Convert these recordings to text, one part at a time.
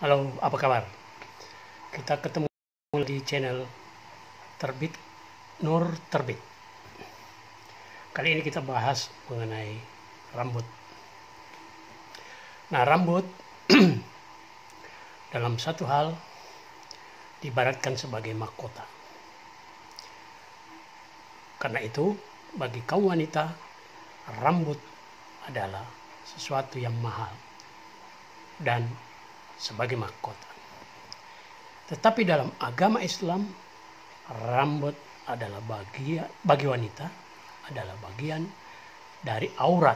Halo, apa kabar? Kita ketemu di channel Terbit Nur Terbit. Kali ini kita bahas mengenai rambut. Nah, rambut dalam satu hal diibaratkan sebagai mahkota. Karena itu, bagi kaum wanita, rambut adalah sesuatu yang mahal dan sebagai mahkota. Tetapi dalam agama Islam, rambut adalah bagi wanita adalah bagian dari aurat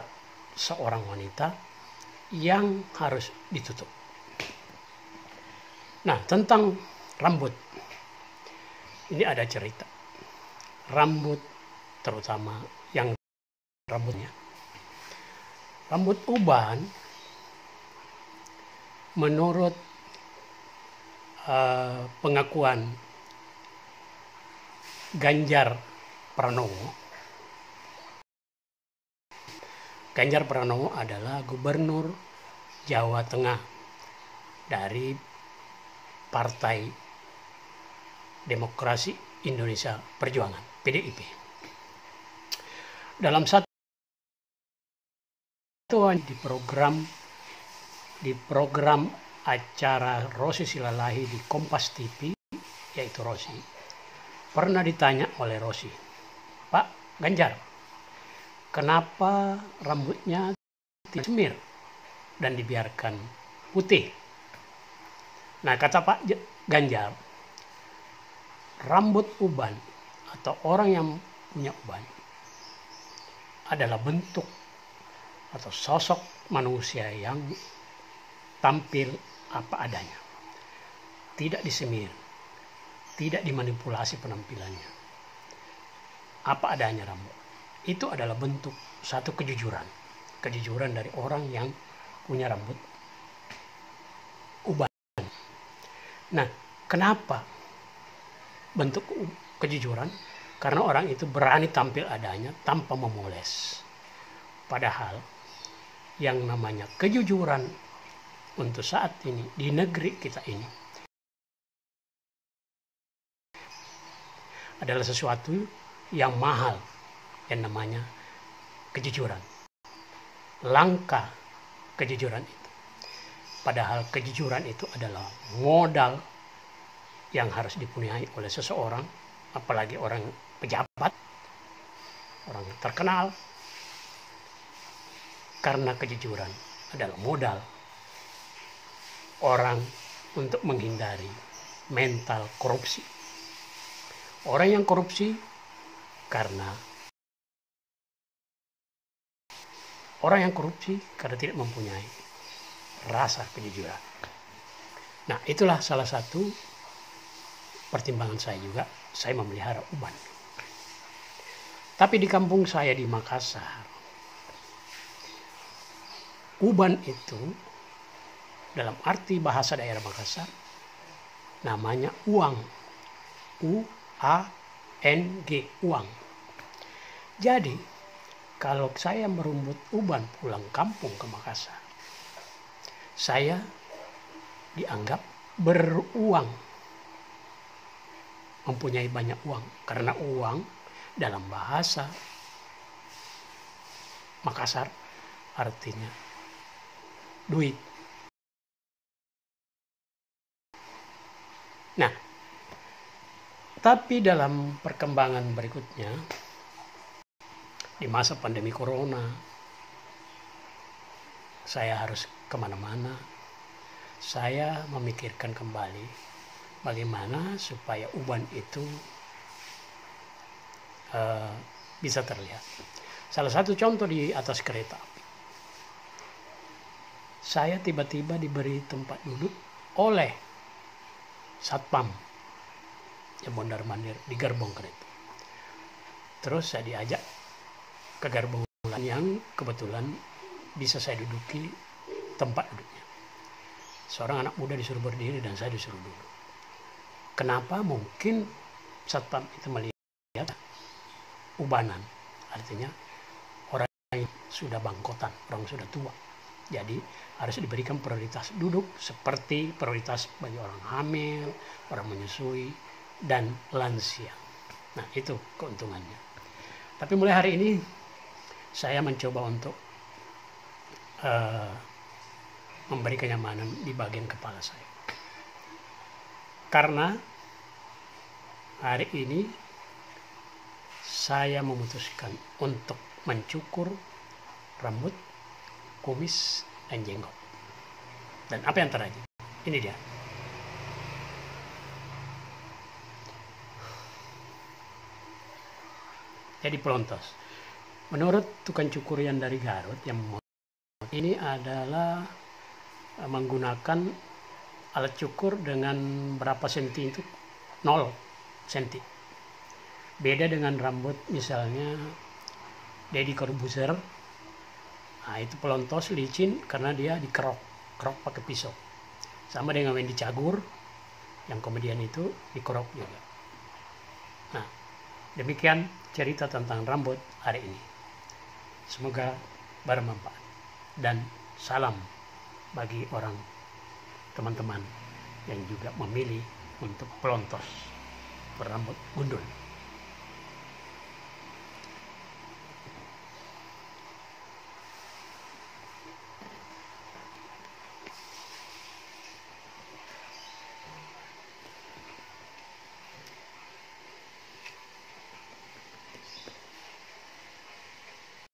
seorang wanita yang harus ditutup. Nah, tentang rambut ini ada cerita. Rambut terutama yang rambut uban menurut pengakuan Ganjar Pranowo. Ganjar Pranowo adalah gubernur Jawa Tengah dari Partai Demokrasi Indonesia Perjuangan, PDIP. Dalam satu di program acara Rossi Silalahi di Kompas TV, yaitu Rossi, pernah ditanya oleh Rossi, Pak Ganjar, kenapa rambutnya tidak semir dan dibiarkan putih? Nah, kata Pak Ganjar, rambut uban atau orang yang punya uban adalah bentuk atau sosok manusia yang tampil apa adanya, tidak disemir, tidak dimanipulasi penampilannya, apa adanya rambut. Itu adalah bentuk satu kejujuran dari orang yang punya rambut uban. Nah, kenapa bentuk kejujuran? Karena orang itu berani tampil adanya tanpa memoles. Padahal yang namanya kejujuran untuk saat ini di negeri kita ini adalah sesuatu yang mahal, yang namanya kejujuran. Langka kejujuran itu. Padahal kejujuran itu adalah modal yang harus dipunyai oleh seseorang, apalagi orang pejabat, orang terkenal. Karena kejujuran adalah modal orang untuk menghindari mental korupsi. Orang yang korupsi karena tidak mempunyai rasa kejujuran. Nah, itulah salah satu pertimbangan saya juga, saya memelihara uban. Tapi di kampung saya di Makassar, uban itu dalam arti bahasa daerah Makassar namanya uang. U-A-N-G, uang. Jadi kalau saya merumbut uban pulang kampung ke Makassar, saya dianggap beruang, mempunyai banyak uang. Karena uang dalam bahasa Makassar artinya duit. Nah, tapi dalam perkembangan berikutnya, di masa pandemi corona, saya harus kemana-mana. Saya memikirkan kembali bagaimana supaya uban itu bisa terlihat. Salah satu contoh di atas kereta api. Saya tiba-tiba diberi tempat duduk oleh satpam yang mondar-mandir di gerbong kereta. Terus saya diajak ke gerbong yang kebetulan bisa saya duduki tempat duduknya. Seorang anak muda disuruh berdiri dan saya disuruh duduk. Kenapa? Mungkin satpam itu melihat ubanan, artinya orang yang sudah bangkotan, orang sudah tua. Jadi harus diberikan prioritas duduk seperti prioritas bagi orang hamil, orang menyusui, dan lansia. Nah, itu keuntungannya. Tapi mulai hari ini saya mencoba untuk memberi kenyamanan di bagian kepala saya. Karena hari ini saya memutuskan untuk mencukur rambut, kumis, dan jenggot. Dan apa yang terjadi? Ini dia. Jadi pelontos. Menurut tukang cukur yang dari Garut yang ini adalah menggunakan alat cukur dengan berapa senti itu 0 senti. Beda dengan rambut misalnya Deddy Corbuzier. Nah, itu pelontos licin karena dia dikerok pakai pisau. Sama dengan Wendy Cagur yang komedian itu dikerok juga. Nah, demikian cerita tentang rambut hari ini. Semoga bermanfaat dan salam bagi teman-teman yang juga memilih untuk pelontos berambut gundul.